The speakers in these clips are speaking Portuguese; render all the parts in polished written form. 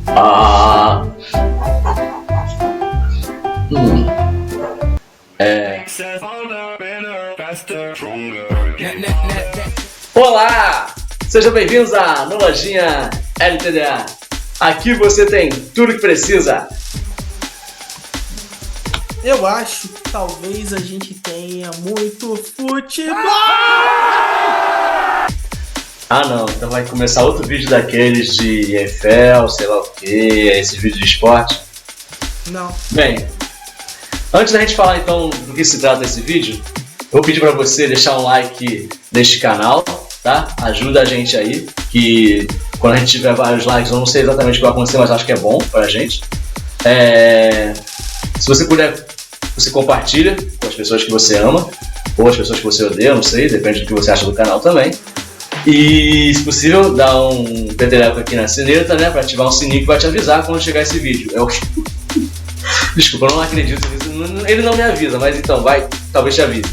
Ah. Olá! Sejam bem-vindos à Nologinha LTDA. Aqui você tem tudo que precisa. Eu acho que talvez a gente tenha muito futebol! Ah não, então vai começar outro vídeo daqueles de NFL, sei lá o que, esse vídeo de esporte. Não. Bem, antes da gente falar então do que se trata esse vídeo, eu vou pedir para você deixar um like neste canal, tá? Ajuda a gente aí, que quando a gente tiver vários likes, eu não sei exatamente o que vai acontecer, mas acho que é bom pra gente. Se você puder, você compartilha com as pessoas que você ama, ou as pessoas que você odeia, não sei, depende do que você acha do canal também. E, se possível, dá um peteleco aqui na sineta, né, pra ativar um sininho que vai te avisar quando chegar esse vídeo. Desculpa, eu não acredito nisso, ele não me avisa, mas então, vai, talvez te avise.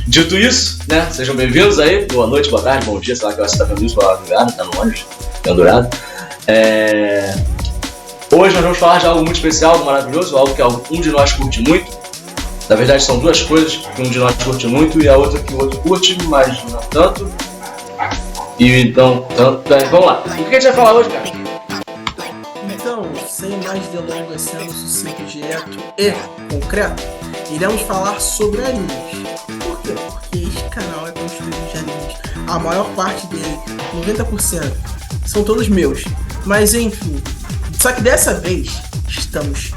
Dito isso, né, sejam bem-vindos aí, boa noite, boa tarde, bom dia, sei lá que você tá vendo isso, boa madrugada, tá no ônibus, pendurado. Hoje nós vamos falar de algo muito especial, algo maravilhoso, algo que um de nós curte muito. Na verdade são duas coisas que um de nós curte muito e a outra que o outro curte, mas não tanto. E então, vamos lá. O que a gente vai falar hoje, cara? Então, sem mais delongas, sendo sucinto, direto e concreto, iremos falar sobre animes. Por quê? Porque este canal é construído de animes. A maior parte dele, 90%, são todos meus. Mas enfim, só que dessa vez estamos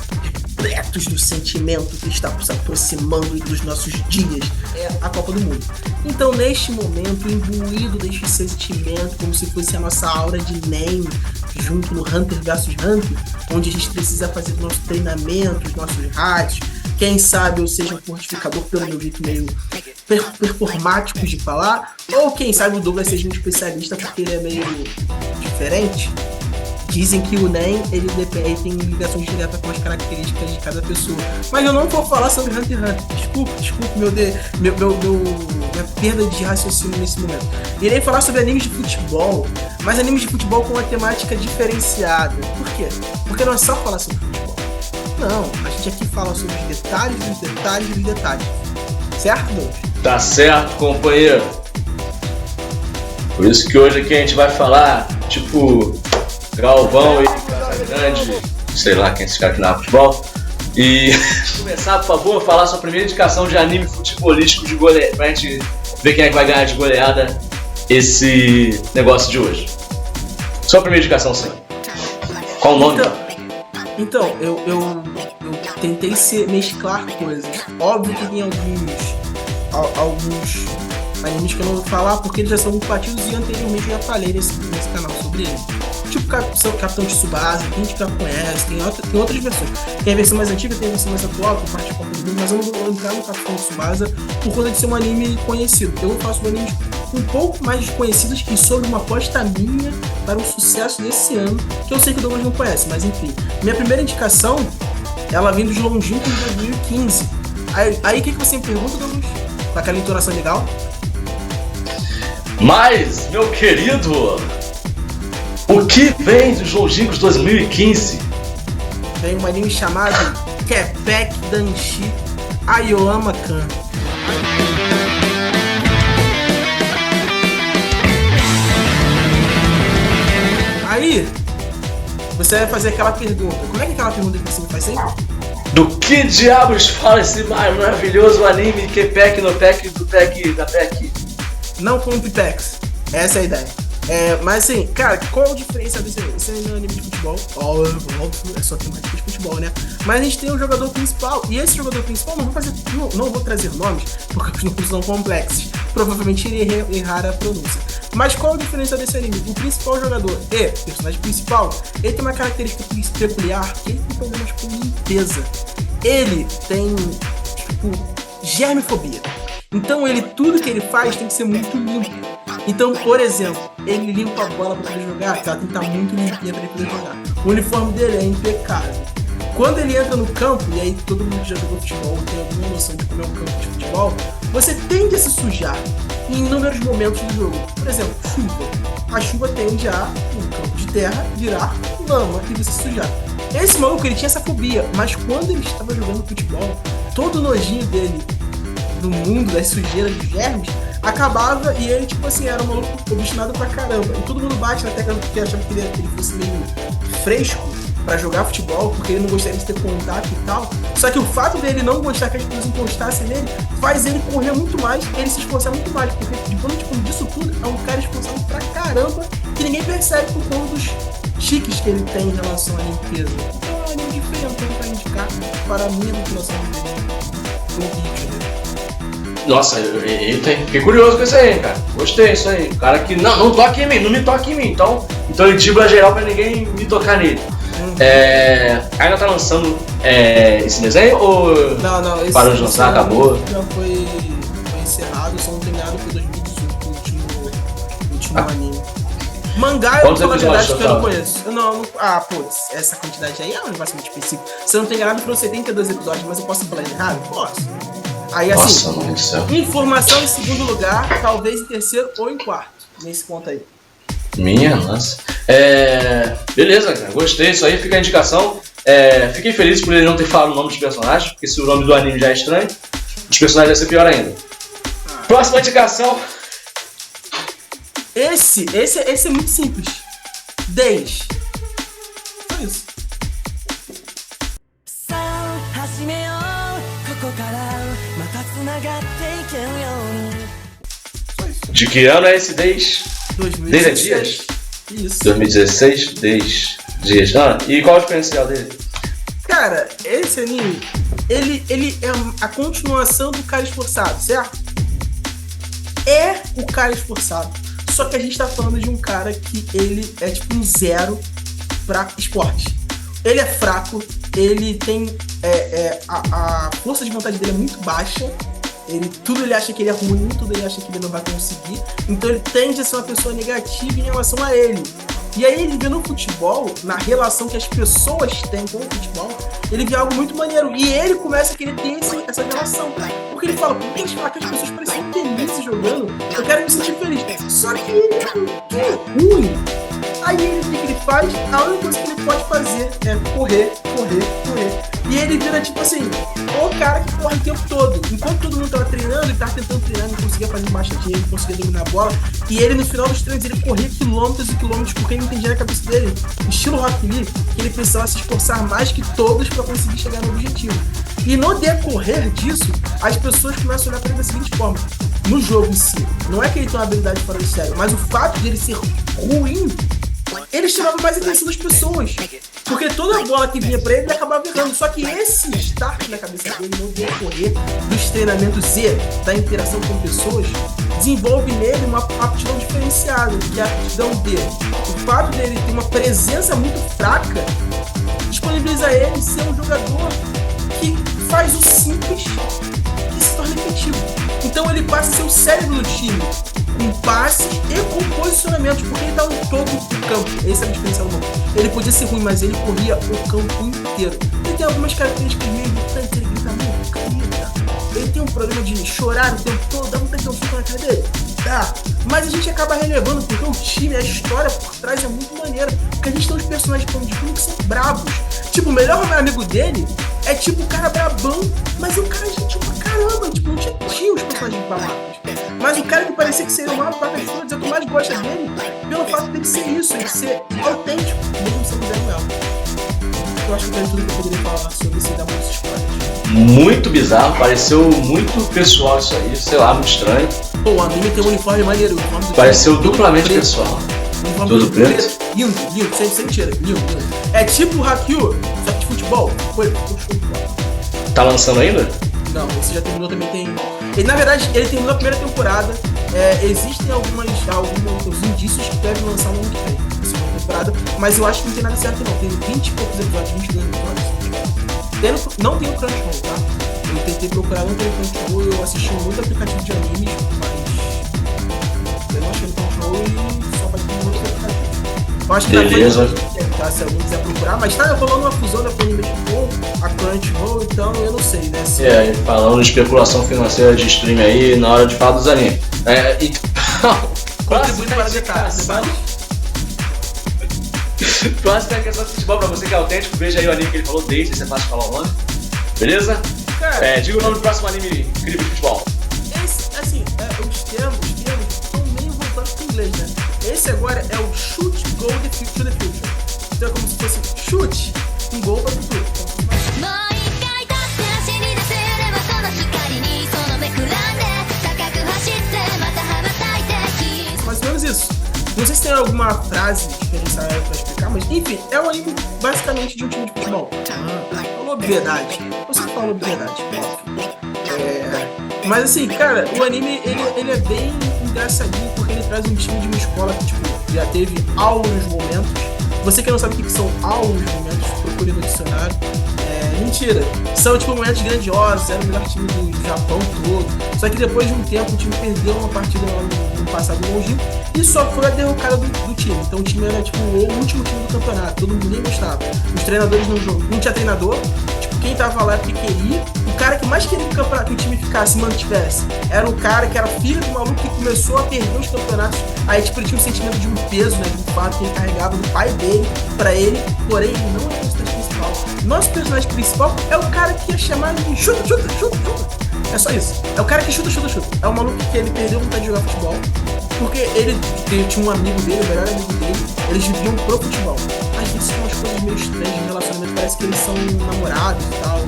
repletos do sentimento que está se aproximando dos nossos dias, é a Copa do Mundo. Então, neste momento, imbuído deste sentimento, como se fosse a nossa aura de NEM, junto no Hunter vs Hunter, onde a gente precisa fazer o nosso treinamento, os nossos hacks, quem sabe eu seja um fortificador pelo meu jeito meio performático de falar, ou quem sabe o Douglas seja um especialista porque ele é meio diferente. Dizem que o NEM, ele tem ligações diretas com as características de cada pessoa. Mas eu não vou falar sobre Hunter x Hunter. Desculpe minha perda de raciocínio nesse momento. Irei falar sobre animes de futebol, mas animes de futebol com uma temática diferenciada. Por quê? Porque não é só falar sobre futebol. Não, a gente aqui fala sobre os detalhes dos detalhes dos detalhes. Certo, Douglas? Tá certo, companheiro. Por isso que hoje aqui a gente vai falar, tipo, Galvão e Casagrande, sei lá quem é esse cara que narra futebol. E começar, por favor, a falar sua primeira indicação de anime futebolístico de goleada, pra gente ver quem é que vai ganhar de goleada esse negócio de hoje. Sua primeira indicação, sim. Qual o nome? Então, eu tentei mesclar coisas. Óbvio que tem alguns animes que eu não vou falar porque eles já são muito batidos e anteriormente eu já falei nesse canal sobre eles. Tipo Capitão Tsubasa, que a gente já conhece, tem outras versões. Tem a versão mais antiga, tem a versão mais atual, que parte de Copa do Mundo, mas eu não vou entrar no Capitão Tsubasa por conta de ser um anime conhecido. Eu vou falar sobre animes um pouco mais desconhecidos e sobre uma aposta minha para o sucesso desse ano, que eu sei que o Douglas não conhece, mas enfim. Minha primeira indicação, ela vem dos longínquos de 2015. Aí o que você me pergunta, Douglas? Com aquela entonação legal? Mas, meu querido, o que vem dos longínquos 2015? Vem um anime chamado Kepek Danshi Aoyama-kan. Aí, você vai fazer aquela pergunta. Como é que é aquela pergunta que você me faz sempre? Do que diabos fala esse maravilhoso anime Kepek no Pek do Pek da Pek? Não com Pipex. Essa é a ideia. Mas assim, cara, qual a diferença desse anime? Esse anime é um anime de futebol. Óbvio, é só temática de futebol, né? Mas a gente tem um jogador principal. E esse jogador principal, não vou trazer nomes, porque os nomes são complexos. Provavelmente irei errar a pronúncia. Mas qual a diferença desse anime? O principal jogador e personagem principal, ele tem uma característica peculiar, que ele tem problemas com limpeza. Ele tem, tipo, germofobia. Então tudo que ele faz tem que ser muito limpo. Então, por exemplo, ele limpa a bola para poder jogar, que ela tem que estar muito limpinha para ele poder jogar. O uniforme dele é impecável. Quando ele entra no campo, e aí todo mundo que já jogou futebol tem alguma noção de como é um campo de futebol, você tende a se sujar em inúmeros momentos do jogo. Por exemplo, chuva. a chuva tende a, no campo de terra, virar lama e você sujar. Esse maluco, ele tinha essa fobia, mas quando ele estava jogando futebol, todo o nojinho dele do mundo, das sujeiras, dos germes, acabava e ele, tipo assim, era um maluco obstinado pra caramba. E todo mundo bate na tecla porque achava que ele fosse meio fresco pra jogar futebol, porque ele não gostaria de ter contato e tal. Só que o fato dele não gostar que as pessoas encostassem nele faz ele correr muito mais, ele se esforçar muito mais, porque depois disso tudo é um cara esforçado pra caramba que ninguém percebe por conta dos chiques que ele tem em relação à limpeza. Então é um anime diferente pra indicar para a minha motivação do vídeo dele. Nossa, eita, fiquei curioso com isso aí, cara. Gostei disso aí. O cara que não toque em mim, não me toque em mim. Então ele dribla geral pra ninguém me tocar nele. Ainda tá lançando esse desenho ou não, esse parou de lançar, acabou? Já foi encerrado, só não tem nada, foi 2018 o último anime. Mangá eu falo a verdade que eu não conheço. Putz, essa quantidade aí é um negócio muito específico. Se eu não tenho enganado, foram 72 episódios, mas eu posso falar errado? Posso. Aí assim, nossa, informação em segundo lugar, talvez em terceiro ou em quarto, nesse ponto aí. Minha nossa. Beleza, cara, gostei, isso aí fica a indicação. Fiquei feliz por ele não ter falado o nome dos personagens, porque se o nome do anime já é estranho, os personagens vai ser pior ainda. Próxima indicação. Esse é muito simples. 10. Só isso. De que ano é esse 10? 2016. Dias? Isso. 2016, 10 dias. E qual é o diferencial dele? Cara, esse anime, ele é a continuação do Cara Esforçado, certo? É o Cara Esforçado. Só que a gente tá falando de um cara que ele é tipo um zero pra esporte. Ele é fraco, ele tem... a força de vontade dele é muito baixa. Tudo ele acha que ele é ruim, tudo ele acha que ele não vai conseguir. Então ele tende a ser uma pessoa negativa em relação a ele. E aí ele vê no futebol, na relação que as pessoas têm com o futebol, ele vê algo muito maneiro. E ele começa a querer ter essa relação. Porque ele fala, por que as pessoas parecem felizes jogando? Eu quero me sentir feliz. Só que ele é muito ruim. Aí o que ele faz? A única coisa que ele pode fazer é correr. E ele vira tipo assim, o cara que corre o tempo todo. Enquanto todo mundo tava treinando, ele tava tentando treinar, não conseguia fazer marcha de ele, não conseguia dominar a bola. E ele no final dos treinos, ele corria quilômetros e quilômetros, porque ele entendia na cabeça dele, estilo Rock Lee, que ele precisava se esforçar mais que todos para conseguir chegar no objetivo. E no decorrer disso, as pessoas começam a olhar para ele da seguinte forma: no jogo em si, não é que ele tem uma habilidade fora do sério, mas o fato de ele ser ruim, ele chamava mais a atenção das pessoas. Porque toda a bola que vinha pra ele acabava errando. Só que esse start na cabeça dele, no decorrer dos treinamentos e da interação com pessoas, desenvolve nele uma aptidão diferenciada, que é a aptidão dele. O fato dele ter uma presença muito fraca disponibiliza ele ser um jogador que faz o simples que se torna efetivo. Então ele passa a ser o cérebro do time, com passes e com posicionamentos, porque ele dá um todo do campo. Esse é o diferencial do campo. Ele podia ser ruim, mas ele corria o campo inteiro. Ele tem algumas características meio irritantes, ele grita muito, caneta. Ele tem um problema de chorar o tempo todo, dá vontade de dar um soco na cara dele. Dá. Mas a gente acaba relevando, porque o time, a história por trás é muito maneira. Porque a gente tem uns personagens de filme que são brabos. Tipo, o melhor amigo dele é tipo o cara brabão, mas é um cara gentil pra caramba. Tipo, não tinha os personagens babacas. Mas o cara que parecia que seria o maior paca de todos, é o que mais gosta dele, pelo fato dele ser isso, ele ser autêntico, mesmo sendo Zé Noel. Eu acho que é tudo que eu poderia falar sobre isso e dar muitos spoilers. Muito bizarro, pareceu muito pessoal isso aí, sei lá, muito estranho. Pô, o anime tem um uniforme maneiro. Pareceu duplamente pessoal. Tudo preto. Lindo, sem mentira, lindo. É tipo o Haikyuu, só que de futebol. Foi show. Tá lançando ainda? Não, esse já terminou, também tem... Na verdade, ele terminou a primeira temporada. Existem alguns indícios que devem lançar no ano que vem, na segunda temporada, mas eu acho que não tem nada certo não. Tem 20 e poucos episódios, 22 episódios. Não tem o Crunchyroll, tá? Eu tentei procurar, não tem o Crunchyroll, eu assisti muito aplicativo de animes, mas eu não achei o Crunchyroll e só vai ter um outro aplicativo. Eu acho que beleza. Tá, se alguém quiser procurar, mas tá rolando uma fusão da Funimation com a Crunchyroll, então eu não sei, né? Falando de especulação financeira de stream aí, na hora de falar dos animes. Então, contribuindo para detalhes. Próxima questão de futebol pra você que é autêntico, veja aí o anime que ele falou, desde, você é fácil falar o nome. Beleza? Cara, diga o nome do próximo anime incrível de futebol. Os termos estão meio voltados pro inglês, né? Esse agora é o Shoot Go to the Future. Então é como se fosse chute, um gol para o futuro. Mais ou menos isso. Não sei se tem alguma frase diferenciada pra explicar, mas enfim, é um anime basicamente de um time de futebol. Falou obviedade. Você falou obviedade, óbvio. Mas assim, cara, o anime ele é bem engraçadinho porque ele traz um time de uma escola que tipo, já teve aulos momentos. Você que não sabe o que são aulos momentos, procure no dicionário. Mentira, são tipo momentos grandiosos, era o melhor time do Japão todo. Só que depois de um tempo o time perdeu uma partida no passado longínquo e só foi a derrocada do time. Então o time era tipo o último time do campeonato, todo mundo nem gostava. Os treinadores não tinha treinador, tipo, quem tava lá porque queria. O cara que mais queria que o time ficasse, mantivesse, era o cara que era filho do maluco que começou a perder os campeonatos. Aí tipo, ele tinha um sentimento de um peso, né, de um fato que ele carregava do pai dele pra ele, porém ele não é o personagem principal. Nosso personagem principal é o cara que é chamado de chuta. É só isso. É o cara que chuta. É o maluco que ele perdeu vontade de jogar futebol. Porque ele tinha um amigo dele, o melhor amigo dele, eles viviam pro futebol. Às vezes tem umas coisas meio estranhas de relacionamento, parece que eles são namorados e tal.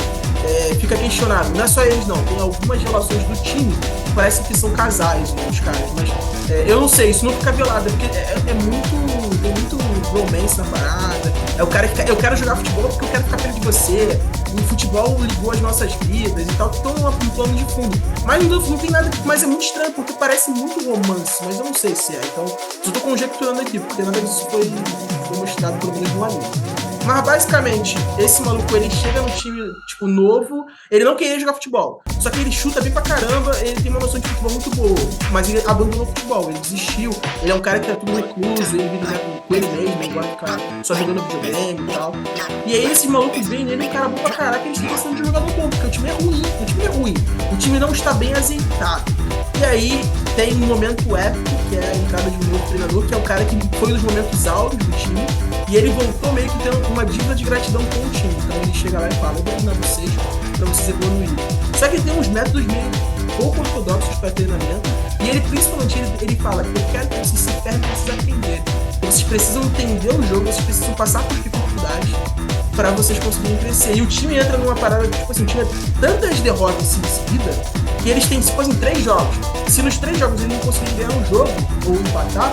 Fica questionado. Não é só eles não, tem algumas relações do time que parece que são casais, os caras. Mas eu não sei, isso não fica violado, porque tem muito romance na parada. É o cara que eu quero jogar futebol porque eu quero ficar perto de você. O futebol ligou as nossas vidas e tal, que estão um plano de fundo. Mas não tem nada, mas é muito estranho, porque parece muito romance, mas eu não sei se é. Então, só tô conjecturando aqui, porque nada disso foi mostrado pelo menos no anime. Mas basicamente, esse maluco, ele chega no time, tipo, novo, ele não queria jogar futebol. Só que ele chuta bem pra caramba, ele tem uma noção de futebol muito boa. Mas ele abandonou o futebol, ele desistiu. Ele é um cara que é tudo recluso, ele vive com ele mesmo, ele gosta de ficar só jogando videogame e tal. E aí esse maluco vem nele, um cara bom pra caraca, eles estão pensando de jogador bom, porque o time é ruim. O time não está bem azeitado. E aí tem um momento épico, que é a entrada de um novo treinador, que é o cara que foi nos momentos áureos do time. E ele voltou meio que tendo uma dívida de gratidão com o time. Então ele chega lá e fala, eu vou ensinar vocês pra vocês evoluírem. Só que ele tem uns métodos meio pouco ortodoxos para treinamento. E ele principalmente ele fala que eu quero que vocês se ferrem pra vocês aprenderem. Vocês precisam entender o jogo, vocês precisam passar por dificuldades para vocês conseguirem crescer. E o time entra numa parada que, tipo assim, o time é tantas derrotas em seguida que eles têm, tipo assim, 3 jogos. Se nos 3 jogos eles não conseguirem ganhar um jogo ou empatar,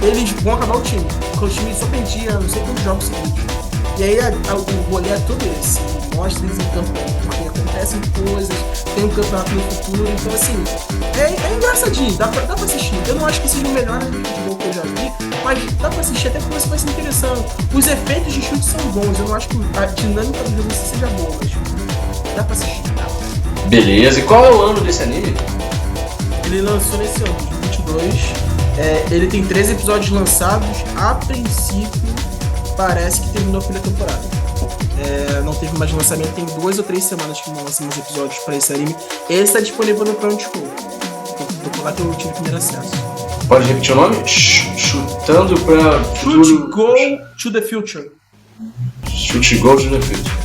eles vão acabar o time. Porque o time só perdia não sei quantos jogos seguidos. E aí o rolê é todo esse. Mostra eles em campo, porque acontecem coisas, tem um campeonato no futuro. Então assim, é engraçadinho, dá pra assistir. Eu não acho que seja o melhor anime de futebol que eu já vi, mas dá pra assistir até porque vai ser interessante. Os efeitos de chute são bons, eu não acho que a dinâmica do jogo seja boa, mas dá pra assistir. Beleza, e qual é o ano desse anime? Ele lançou nesse ano, 2022. Ele tem 13 episódios lançados. A princípio, parece que terminou a primeira temporada. Não teve mais lançamento, tem 2 ou 3 semanas que não lançam mais episódios pra esse anime. Esse está disponível no Crunchyroll. Vou lá que eu tive o primeiro acesso. Pode repetir o nome? Chutando pra... Shoot Go to the Future. Shoot Go to the Future.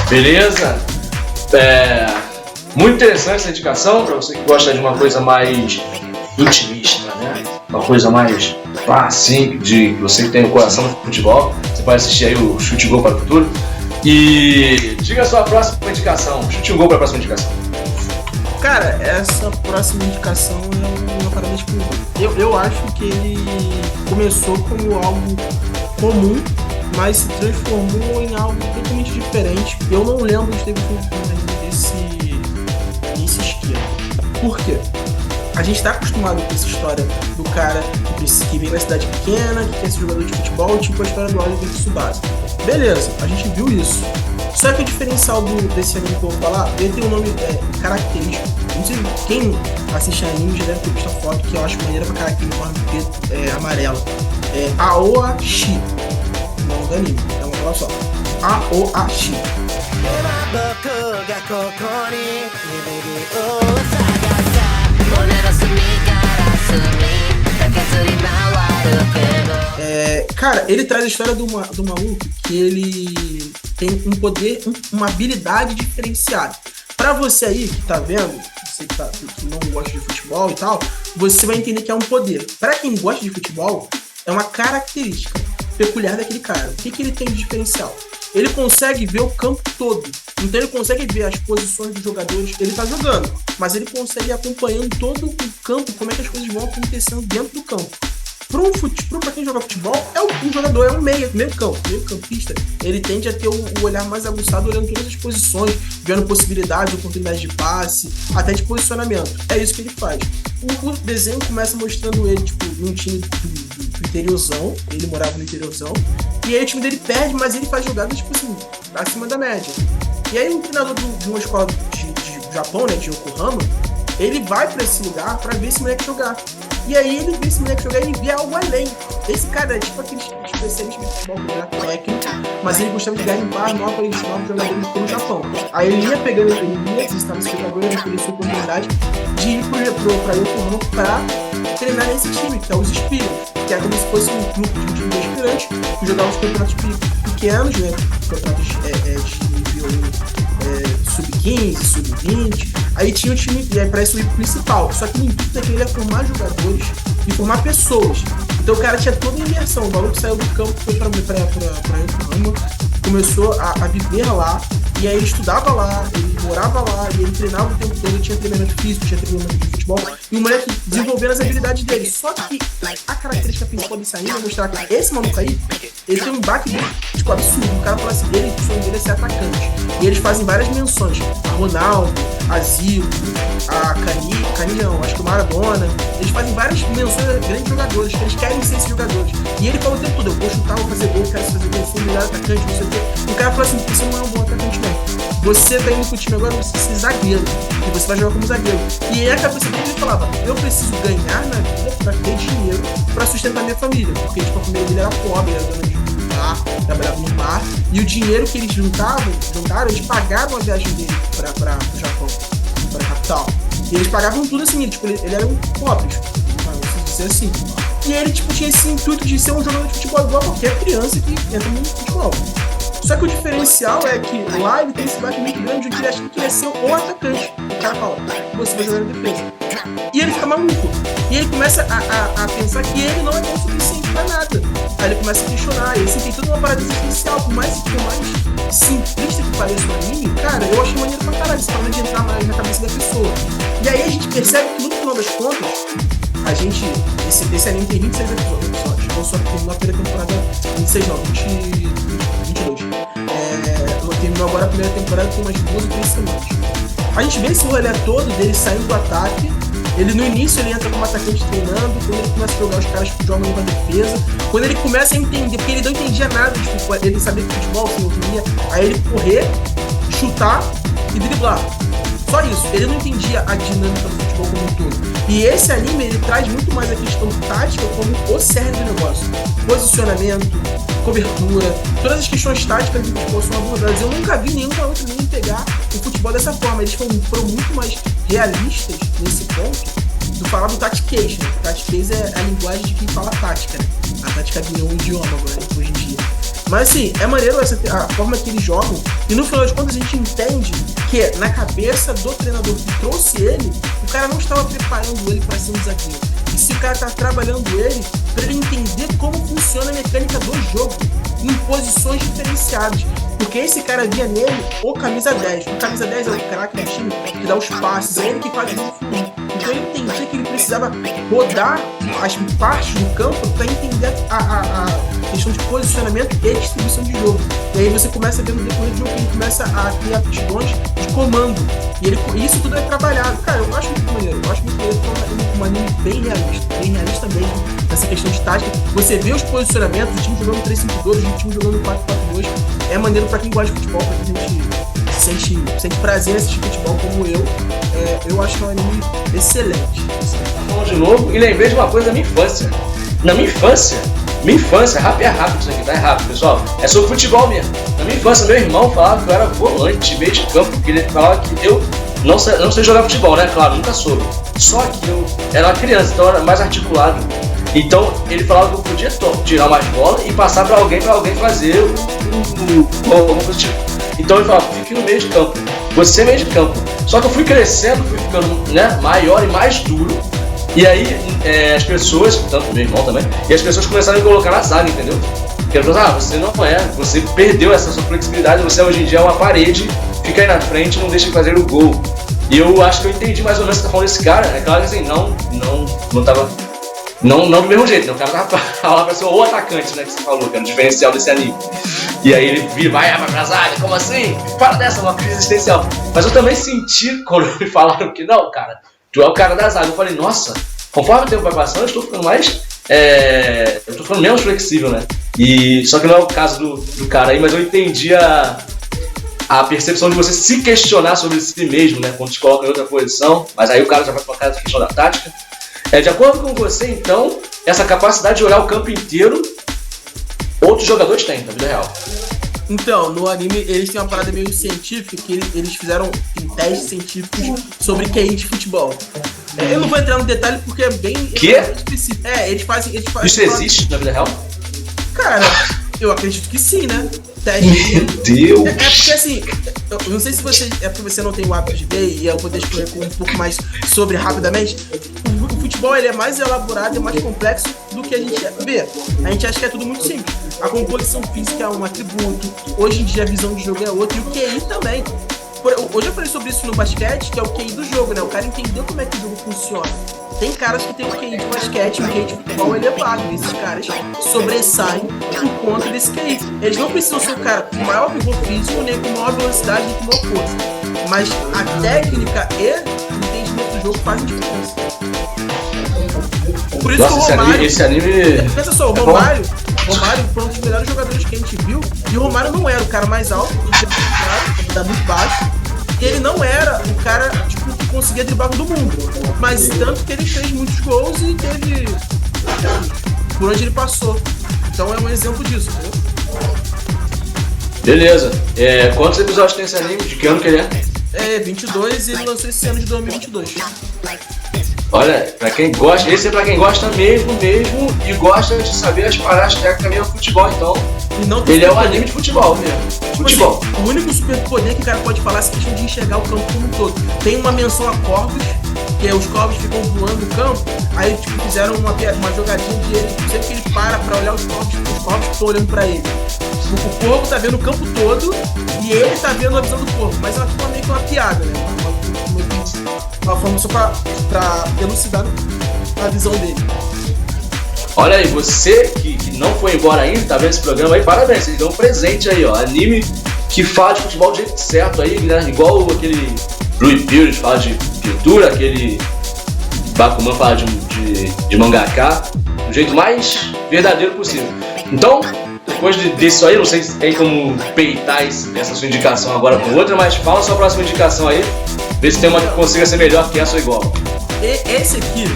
Beleza? Muito interessante essa indicação, pra você que gosta de uma coisa mais intimista, né? Uma coisa mais assim, de você que tem o coração no futebol. Você pode assistir aí o Chute Gol para o Futuro. E diga a sua próxima indicação. Chute um gol para a próxima indicação. Cara, essa próxima indicação é uma parada tipo... Eu acho que ele começou como algo comum, mas se transformou em algo totalmente diferente. Eu não lembro de ter visto desse esquema. Por quê? A gente tá acostumado com essa história do cara que vem na cidade pequena, que quer ser jogador de futebol, tipo a história do Oliver Tsubasa. Beleza, a gente viu isso. Só que o diferencial desse anime que eu vou falar, ele tem um nome característico. Não sei, quem assiste anime já deve ter visto a foto, que eu acho maneira pra característica preto, amarela. Aoashi. O nome do anime, é uma palavra só. Aoashi. Cara, ele traz a história do maluco que ele tem um poder, uma habilidade diferenciada. Pra você aí que tá vendo, você que não gosta de futebol e tal, você vai entender que é um poder. Pra quem gosta de futebol, é uma característica peculiar daquele cara. O que ele tem de diferencial? Ele consegue ver o campo todo. Então ele consegue ver as posições dos jogadores. Ele tá jogando, mas ele consegue ir acompanhando todo o campo, como é que as coisas vão acontecendo dentro do campo. Pra quem joga futebol, um jogador é um meio campista. Ele tende a ter o olhar mais aguçado, olhando todas as posições, vendo possibilidades, oportunidades de passe, até de posicionamento. É isso que ele faz. O desenho começa mostrando ele, num time do interiorzão. Ele morava no interiorzão. E aí o time dele perde, mas ele faz jogadas, acima da média. E aí um treinador de uma escola de Japão, né, de Yokohama, ele vai pra esse lugar pra ver esse moleque jogar. E aí ele vê esse moleque jogar e ele vê algo além. Esse cara é aquele especialista de futebol, que era técnico, mas ele gostava de garimpar novos jogadores pelo Japão. Aí ele ia pegando, ele ia visitar esse jogador, ele teve essa oportunidade de ir pra Yokohama pra treinar nesse time, que é os Spirits, que é como se fosse um grupo de um time de aspirantes que jogava os campeonatos pequenos, né? Campeonatos de nível sub-15, sub-20. Aí tinha o time para esse principal. Só que o intuito daquele era formar jogadores e formar pessoas. Então o cara tinha toda a imersão. O maluco saiu do campo, foi pra Yokohama, começou a viver lá. E aí ele estudava lá, ele morava lá, e ele treinava o tempo todo. Ele tinha treinamento físico, tinha treinamento de futebol. E o moleque desenvolvendo as habilidades dele. Só que a característica principal desse anime é mostrar que esse maluco aí, ele tem um baque absurdo. O cara fala assim, o sonho dele é ser atacante. E eles fazem várias menções. A Ronaldo, a Zico, a Canilhão, acho que o Maradona. Eles fazem várias menções a grandes jogadores, que eles querem ser esses jogadores. E ele fala o tempo todo, eu vou chutar, vou fazer gol, quero fazer gol, sou o melhor atacante, não sei o quê. O cara fala assim, você não é um bom atacante não. Você tá indo pro time agora, você precisa ser zagueiro. E você vai jogar como zagueiro. E aí a cabeça dele ele falava, eu preciso ganhar na vida pra ter dinheiro pra sustentar minha família. Porque a família dele era pobre, era dona de bar, trabalhava no bar. E o dinheiro que eles juntaram, eles pagavam a viagem dele pro Japão, pra capital. E eles pagavam tudo assim, ele era um pobre, vamos dizer assim. E ele tinha esse intuito de ser um jogador de futebol igual a qualquer criança que entra no futebol. Só que o diferencial é que lá ele tem esse baque muito grande onde ele acha que ele é ser o atacante. O cara fala, você vai jogar na defesa. E ele fica maluco. E ele começa a pensar que ele não é bom o suficiente pra nada. Aí ele começa a questionar. E assim, tem toda uma parada existencial. Por mais simplista que pareça o anime, cara, eu achei maneiro pra caralho. Você fala de entrar mais na cabeça da pessoa. E aí a gente percebe que no final das contas, esse anime tem 26 episódios. Só que terminou a primeira temporada 26 não, 22. Terminou agora a primeira temporada com umas 2 ou 3 semanas. A gente vê esse rolê todo dele saindo do ataque. Ele no início ele entra como atacante treinando. Quando ele começa a jogar, os caras jogam com a defesa. Quando ele começa a entender, porque ele não entendia nada, ele sabia que futebol, se movia, aí ele correr, chutar e driblar. Só isso, ele não entendia a dinâmica do futebol como um todo. E esse anime, ele traz muito mais a questão tática como o cerne do negócio. Posicionamento, cobertura, todas as questões táticas do futebol são abordadas. Eu nunca vi nenhuma outra anime pegar o futebol dessa forma. Eles foram muito mais realistas nesse ponto do falar do tactication. O tactication é a linguagem de quem fala tática, né? A tática virou um idioma agora, hoje em dia. Mas assim, é maneiro a forma que eles jogam. E no final de contas a gente entende que na cabeça do treinador que trouxe ele, o cara não estava preparando ele para ser um zagueiro. E se o cara tá trabalhando ele para ele entender como funciona a mecânica do jogo em posições diferenciadas. Porque esse cara via nele o camisa 10. O camisa 10 é o craque do time que dá os passes, é ele que faz o jogo fluir. Então ele entendia que ele precisava rodar as partes do campo para entender a questão de posicionamento e distribuição de jogo. E aí você começa a ver no decorrer do jogo que ele começa a ter aptidões de comando. E isso tudo é trabalhado. Cara, eu acho muito maneiro. Eu acho muito maneiro porque é um anime bem realista mesmo, nessa questão de tática. Você vê os posicionamentos, o time jogando 3-5-2, o time jogando 4-4-2. É maneiro pra quem gosta de futebol, pra quem a gente sente prazer em assistir futebol como eu. Eu acho que é um anime excelente. Tá falando de novo e lembrei de uma coisa da minha infância. Na minha infância, é rápido isso aqui, tá? É rápido, pessoal. É sobre futebol mesmo. Na minha infância, meu irmão falava que eu era volante, meio de campo, porque ele falava que eu não sei jogar futebol, né? Claro, nunca soube. Só que eu era uma criança, então eu era mais articulado. Então ele falava que eu podia tirar mais bola e passar pra alguém fazer alguma coisa tipo. Então ele falava, fique no meio de campo, você meio de campo. Só que eu fui crescendo, fui ficando, né, maior e mais duro. E aí as pessoas, tanto meu irmão também, e as pessoas começaram a me colocar na zaga, entendeu? Porque ele falou, você não é, você perdeu essa sua flexibilidade, você hoje em dia é uma parede, fica aí na frente e não deixa de fazer o gol. E eu acho que eu entendi mais ou menos o que tá falando desse cara. É claro que assim, não tava. Não do mesmo jeito, né? O cara tava falando pra ser o atacante, né? Que você falou, que era o diferencial desse anime. E aí ele vira, vai pra zaga, como assim? Para dessa, uma crise existencial. Mas eu também senti quando me falaram que não, cara, tu é o cara da zaga. Eu falei, nossa, conforme o tempo vai passando, eu estou ficando mais. Eu tô ficando menos flexível, né? E só que não é o caso do cara aí, mas eu entendi a percepção de você se questionar sobre si mesmo, né? Quando te coloca em outra posição, mas aí o cara já vai colocar a questão da tática. De acordo com você, então, essa capacidade de olhar o campo inteiro, outros jogadores têm na vida real. Então, no anime, eles têm uma parada meio científica, que eles fizeram testes científicos sobre QI de futebol. Eu não vou entrar no detalhe porque é bem específico. Eles fazem Isso existe na vida real? Cara, eu acredito que sim, né? Meu Deus! É porque assim, eu não sei se você. É porque você não tem o hábito de ver e eu vou discorrer um pouco mais sobre rapidamente. O futebol ele é mais elaborado e mais complexo do que a gente vê. A gente acha que é tudo muito simples. A composição física é um atributo, hoje em dia a visão de jogo é outra e o QI também. Hoje eu falei sobre isso no basquete, que é o QI do jogo, né? O cara entendeu como é que o jogo funciona. Tem caras que tem um QI de basquete, um QI de futebol elevado. E esses caras sobressaem por conta desse QI. Eles não precisam ser o cara com maior vigor físico, nem com maior velocidade, nem com maior força. Mas a técnica e o entendimento do jogo fazem diferença. Por isso que o Romário... Esse anime... Pensa só, o Romário foi um dos melhores jogadores que a gente viu. E o Romário não era o cara mais alto, ele era muito baixo. E ele não era o cara tipo, que conseguia driblar todo mundo. Mas tanto que ele fez muitos gols e teve por onde ele passou. Então é um exemplo disso, entendeu? Beleza. Quantos episódios tem esse anime? De que ano que ele é? 22 e ele lançou esse ano de 2022. Olha, pra quem gosta, esse é pra quem gosta mesmo e gosta de saber as paradas técnicas mesmo do futebol, então. Ele é um anime de futebol mesmo. Futebol. Assim, o único superpoder que o cara pode falar é essa questão de enxergar o campo como um todo. Tem uma menção a corvos, que os corvos ficam voando no campo, aí tipo, fizeram uma jogadinha de ele, sempre que ele pra olhar os corvos estão olhando pra ele. O corvo tá vendo o campo todo e ele tá vendo a visão do corvo, mas é meio que uma piada, né? Uma forma só pra elucidar a visão dele. Olha aí, você que não foi embora ainda, tá vendo esse programa aí, parabéns, vocês dão um presente aí, ó. Anime que fala de futebol do jeito certo aí, né? Igual aquele Blue Period fala de pintura, aquele Bakuman fala de mangaka, do jeito mais verdadeiro possível. Então, depois disso aí, não sei se tem como peitar essa sua indicação agora com outra, mas fala a sua próxima indicação aí, vê se tem uma que consiga ser melhor que essa ou igual. Esse aqui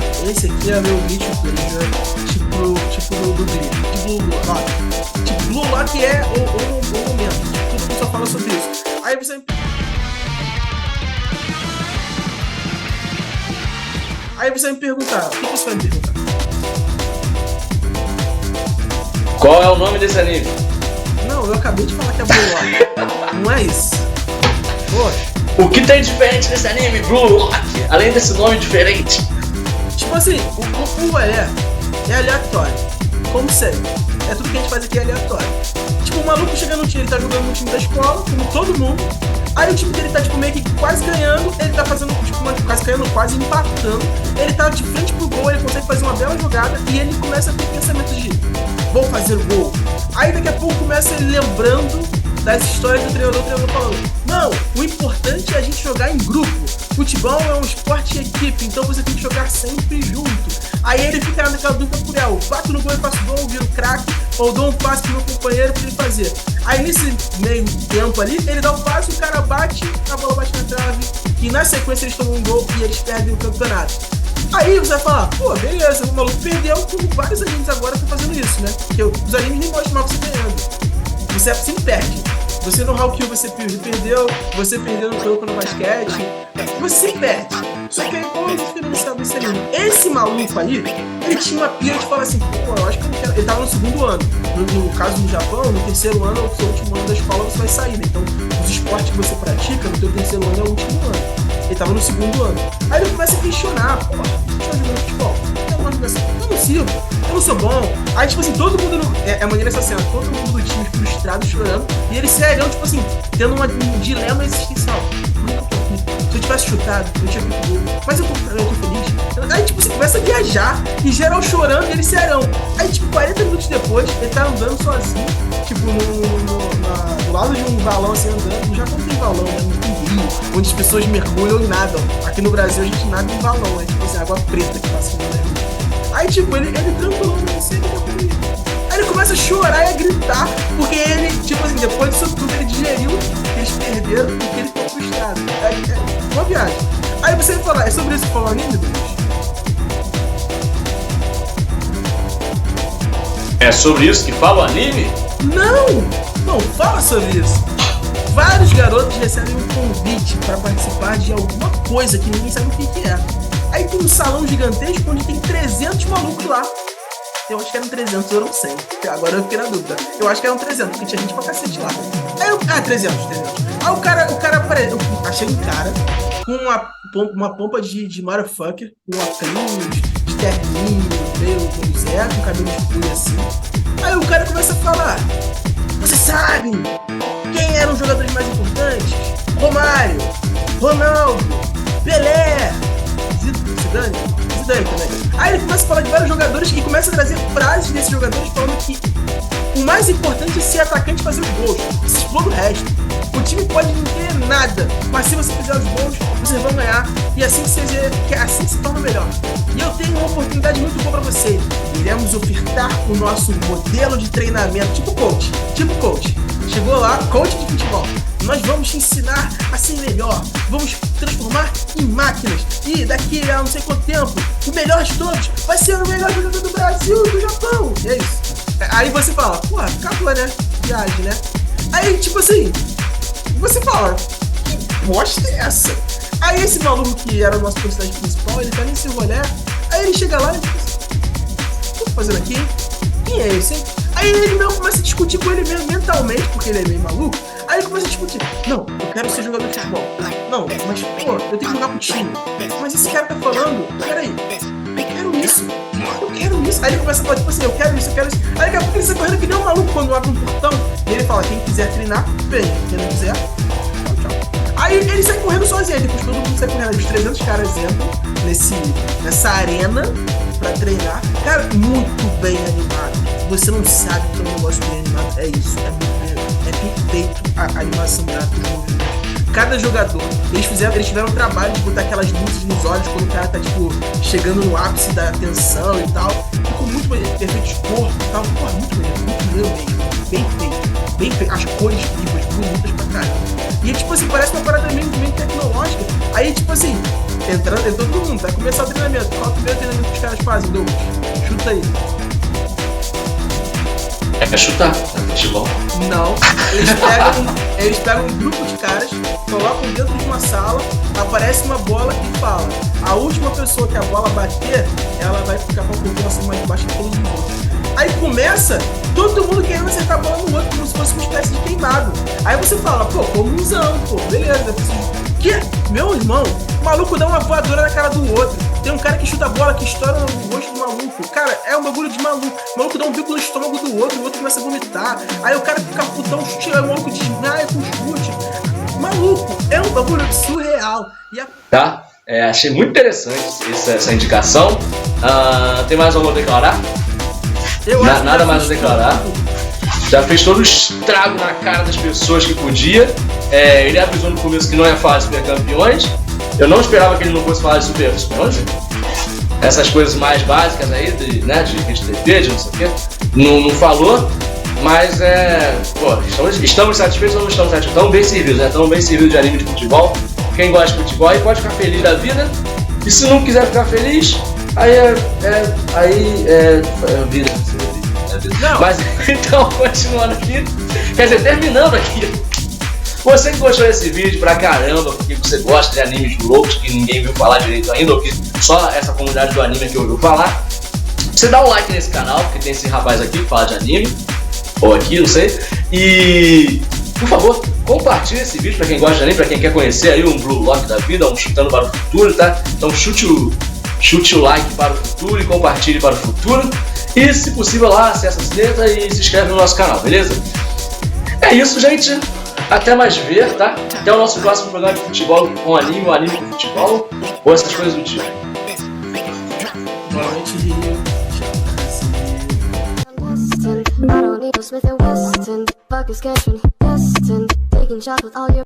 é meu vídeo tipo do Blue. Tipo Blue Lock é o momento. Todo mundo só fala sobre isso. Aí você vai me perguntar. O que você vai me perguntar? Qual é o nome desse anime? Não, eu acabei de falar que é Blue Lock. Não é isso. Poxa. O que tem diferente nesse anime, Blue Lock? Além desse nome diferente. Tipo assim, o é aleatório. Como sempre. É tudo que a gente faz aqui é aleatório. Tipo, o maluco chega no time, ele tá jogando no time da escola, como todo mundo. Aí o time dele tá, tipo, meio que quase ganhando. Ele tá fazendo, tipo, quase ganhando, quase empatando. Ele tá de frente pro gol, ele consegue fazer uma bela jogada. E ele começa a ter pensamento de, vou fazer o gol. Aí daqui a pouco começa ele lembrando das histórias do treinador falando, não, o importante é a gente jogar em grupo. Futebol é um esporte de equipe, então você tem que jogar sempre junto. Aí ele fica naquela dúvida cruel, bato no gol e faço gol, viro craque, ou dou um passe pro meu companheiro pra ele fazer. Aí nesse meio tempo ali, ele dá um passe, o cara bate, a bola bate na trave, e na sequência eles tomam um gol e eles perdem o campeonato. Aí você vai falar, pô, beleza, o maluco perdeu, como vários animes agora estão fazendo isso, né? Porque os animes nem mostram mal você ganhando. Você sempre perde. Você no Haikyuu você perdeu, você perdeu no campo no basquete, você perde. Só que aí qual é o diferencial desse anime? Esse maluco aí, ele tinha uma pira de falar assim, pô, eu acho que eu não quero. Ele tava no segundo ano. No caso do Japão, no terceiro ano, o seu último ano da escola, você vai sair, né? Então, os esportes que você pratica no teu terceiro ano é o último ano. Ele tava no segundo ano. Aí ele começa a questionar, pô, deixa eu jogar futebol. Eu não sirvo, eu não sou bom. Aí, tipo assim, todo mundo. É maneira essa cena, todo mundo do time frustrado, chorando. E ele serião, tipo assim, tendo um dilema existencial. Se eu tivesse chutado, eu tinha feito gol. Mas eu tô feliz. Aí, tipo, você começa a viajar e geral chorando e ele serão. Aí, tipo, 40 minutos depois, ele tá andando sozinho, tipo, do lado de um balão, assim, andando. No Japão não tem balão, né? Não tem rio, onde as pessoas mergulham e nadam. Aqui no Brasil a gente nada em balão, é tipo assim, água preta que passa no rio. Aí, tipo, ele tranquilão, assim, aí ele começa a chorar e a gritar, porque ele, tipo assim, depois disso tudo, ele digeriu que eles perderam e que ele ficou frustrado. É uma viagem. Aí você vai falar, é sobre isso que falou o anime, Deus? É sobre isso que fala o anime? Não fala sobre isso. Vários garotos recebem um convite para participar de alguma coisa que ninguém sabe o que é. Aí tem um salão gigantesco onde tem 300 malucos lá. Eu acho que eram 300, eu não sei. Agora eu fiquei na dúvida. Eu acho que eram 300, porque tinha gente pra cacete lá. Aí 300. Aí o cara apareceu. Eu achei um cara com uma pompa de motherfucker, com óculos, de terninho, meio Zé, com cabelo escuro assim. Aí o cara começa a falar: você sabe quem eram os jogadores mais importantes? Romário, Ronaldo, Pelé, Zidane também. Aí ele começa a falar de vários jogadores e começa a trazer frases desses jogadores falando que o mais importante é ser atacante e fazer os gols. Se exploda o resto. O time pode não ter nada, mas se você fizer os gols, vocês vão ganhar. E assim assim se torna melhor. E eu tenho uma oportunidade muito boa pra você. Iremos ofertar o nosso modelo de treinamento, tipo coach. Chegou lá, coach de futebol. Nós vamos te ensinar a ser melhor. Vamos transformar em máquinas. E daqui a não sei quanto tempo, o melhor de todos vai ser o melhor jogador do Brasil e do Japão. E é isso. Aí você fala, porra, acabou, né? Viagem, né? Aí, tipo assim, você fala, que bosta é essa? Aí esse maluco que era o nosso personagem principal, ele tá nesse rolê. Aí ele chega lá e diz, o que eu tô fazendo aqui? Quem é esse, hein? Aí ele mesmo começa a discutir com ele mesmo mentalmente, porque ele é meio maluco. Aí ele começa a discutir, não, eu quero ser jogador de futebol. Não, mas pô, eu tenho que jogar pro time. Mas esse cara tá falando, peraí, eu quero isso. Aí ele começa a falar, tipo assim, eu quero isso. Aí daqui a pouco ele sai correndo que nem um maluco quando abre um portão. E ele fala, quem quiser treinar, vem. Quem não quiser, tchau. Aí ele sai correndo sozinho, depois todo mundo sai correndo. Os 300 caras entram nessa arena pra treinar. Cara, muito bem animado. Você não sabe que é um negócio bem animado. É isso, é muito bem. É perfeito a animação gráfica do movimento. Cada jogador, eles tiveram o trabalho de botar aquelas luzes nos olhos quando o cara tá, tipo, chegando no ápice da tensão e tal. Ficou muito bem, perfeito de corpo e tal. Pô, muito maneiro mesmo. Bem feito. As cores vivas, bonitas pra caramba. E, tipo assim, parece uma parada meio tecnológica. Aí, tipo assim, entrou todo mundo, vai começar o treinamento. Qual é o primeiro treinamento que os caras fazem, Douglas? Chuta aí. É chutar, é futebol. Não, eles pegam um grupo de caras, colocam dentro de uma sala, aparece uma bola e fala: a última pessoa que a bola bater, ela vai ficar com a pontuação mais baixa que todos os outros. Aí começa todo mundo querendo acertar a bola no outro, como se fosse uma espécie de queimado. Aí você fala, pô, comunzão, pô, beleza. Que? Meu irmão, o maluco dá uma voadora na cara do outro. Tem um cara que chuta a bola, que estoura no rosto do maluco. Cara, é um bagulho de maluco. O maluco dá um bico no estômago do outro, o outro começa a vomitar. Aí o cara fica putão, o maluco desmaia com chute. Maluco, é um bagulho surreal. Tá, achei muito interessante essa indicação. Tem mais algo a declarar? Nada mais a declarar. Já fez todo o estrago na cara das pessoas que podia. Ele avisou no começo que não é fácil Super Campeões. Eu não esperava que ele não fosse falar de Super 11. Essas coisas mais básicas aí, de rede TV, de não sei o quê. Não falou, mas estamos satisfeitos ou não estamos satisfeitos? Estamos bem servidos, né? Estamos bem servidos de anime de futebol. Quem gosta de futebol aí pode ficar feliz da vida. E se não quiser ficar feliz, aí é vida. Não. Mas então, continuando aqui, quer dizer, terminando aqui Você que gostou desse vídeo pra caramba, porque você gosta de animes loucos que ninguém viu falar direito ainda, ou que só essa comunidade do anime aqui ouviu falar, você dá um like nesse canal, porque tem esse rapaz aqui que fala de anime, ou aqui, não sei, e por favor, compartilhe esse vídeo pra quem gosta de anime, pra quem quer conhecer aí um Blue Lock da vida, um chutando para o futuro, tá? Então chute o like para o futuro e compartilhe para o futuro. E se possível lá, acessa a sineta e se inscreve no nosso canal, beleza? É isso, gente. Até mais ver, tá? Até o nosso próximo programa de futebol com anime, o anime com futebol, ou essas coisas do tipo. Boa noite, Rio. I don't need no Smith & Wesson. Fuck is catching, taking shots with all your